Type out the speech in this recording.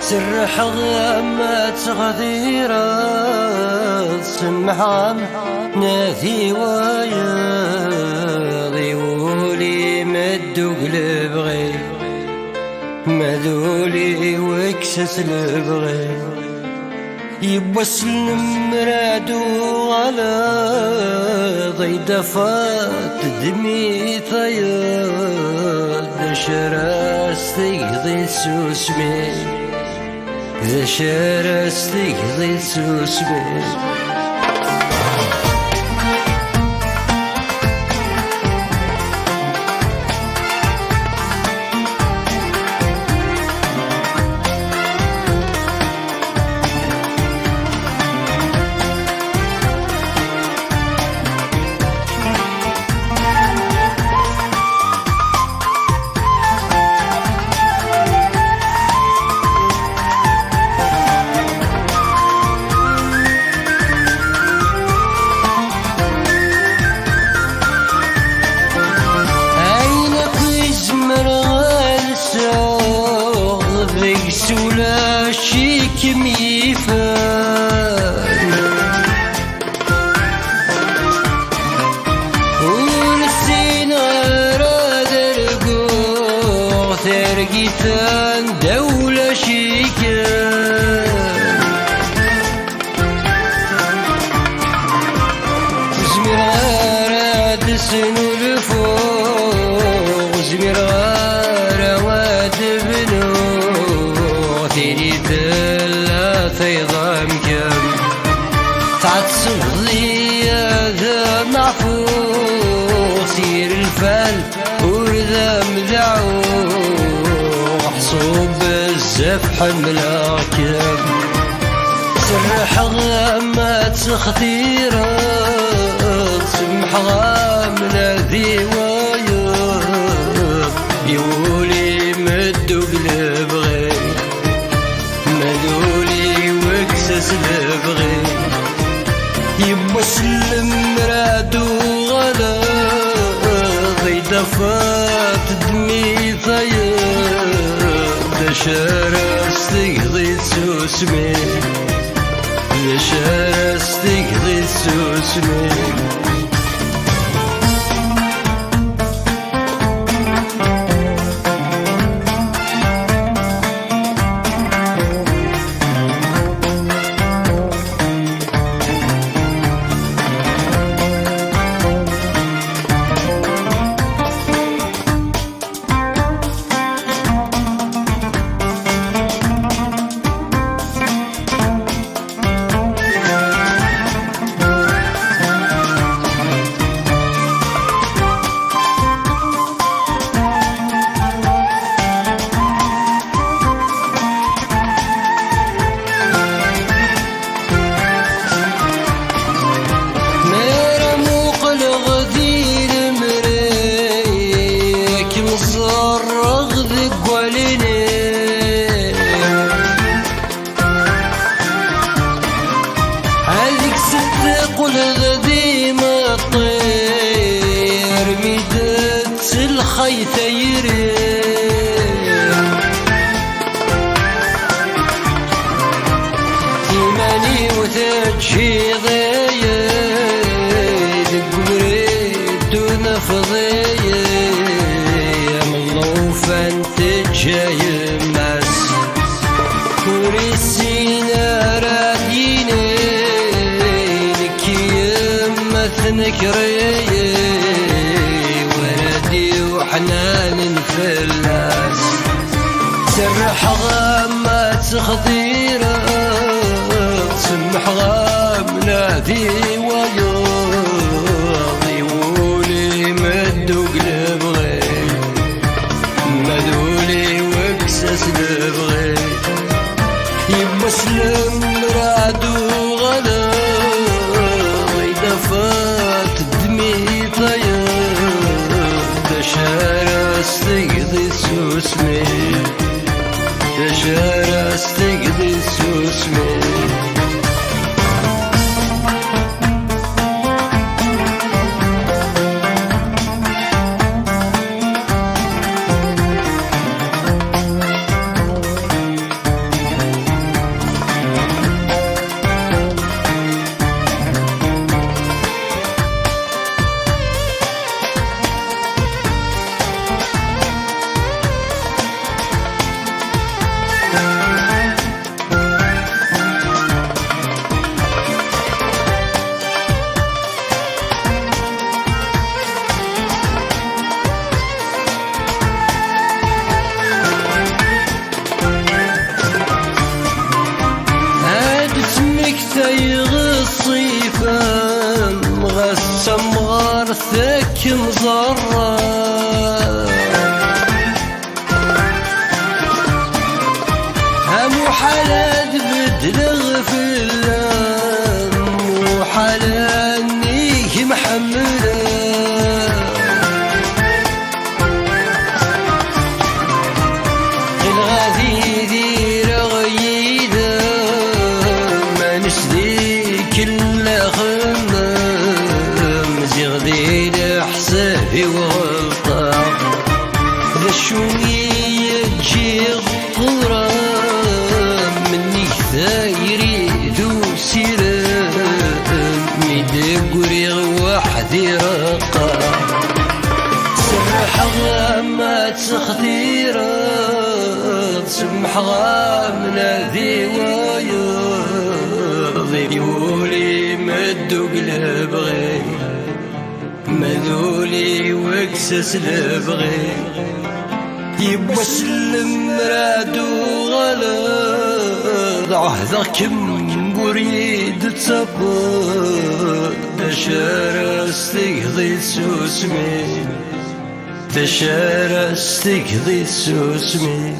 سر حغام تغذيرا سمحام ناثي وياضي ولي مدو قلب غير مذولي وكسس البغي يبوس المرادو على ضيدة فات دمي ثياد شراستي ضي سوسمي شراستي ضي سوسمي سولا شيك ميفان ونسينا راد القوع ثرقيتان دولة شيكان زميرا راد سنو الفوق زميرا رواد بنو تيري ثلاثة يضام كم تعتصب لي هذا معفوف سير الفال ورذا مذعو حصوب الزف حمل كم سر حغامات خطيرة سمح غام ذي ويوب يولي مدو قلب غير مذولي وكسس البغي يبوس المرادو غلا ضيدة فات دمي ثياب شراستي ضي سوسمي شراستي ضي سوسمي خيثيري إيماني وتجهيضي قبريد ونفضي ملوفا تجاي ماس ورسينا راديني لكي مثنكري حنان فلاس سر حغامات خطيرة سمح غام نادي وياضي ولي مدو قلب غير مدولي وكسس لبغي يبوس المرادو غلا ضيدة فات دمي طيب شراستي ضي سوسمي شراستي ضي سوسمي مزرع همو حالات بدلغ في اللام وحالانيك محملة الغادي دير غيدة ما نسديك إلا خمام زغدي لحسابي وغلطة ذا الشوية تجي غطرة مني ثايري ذو سيرام ميدقري وحدي رقا سمح غامة تخديرة سمح غامنا ذي وياضي يولي مدو قلب غي مذولي وكسس لبغي يبا سلم رادو غلط عهدك مريد تصبر دشار استيقظي سوسمي دشار استيقظي سوسمي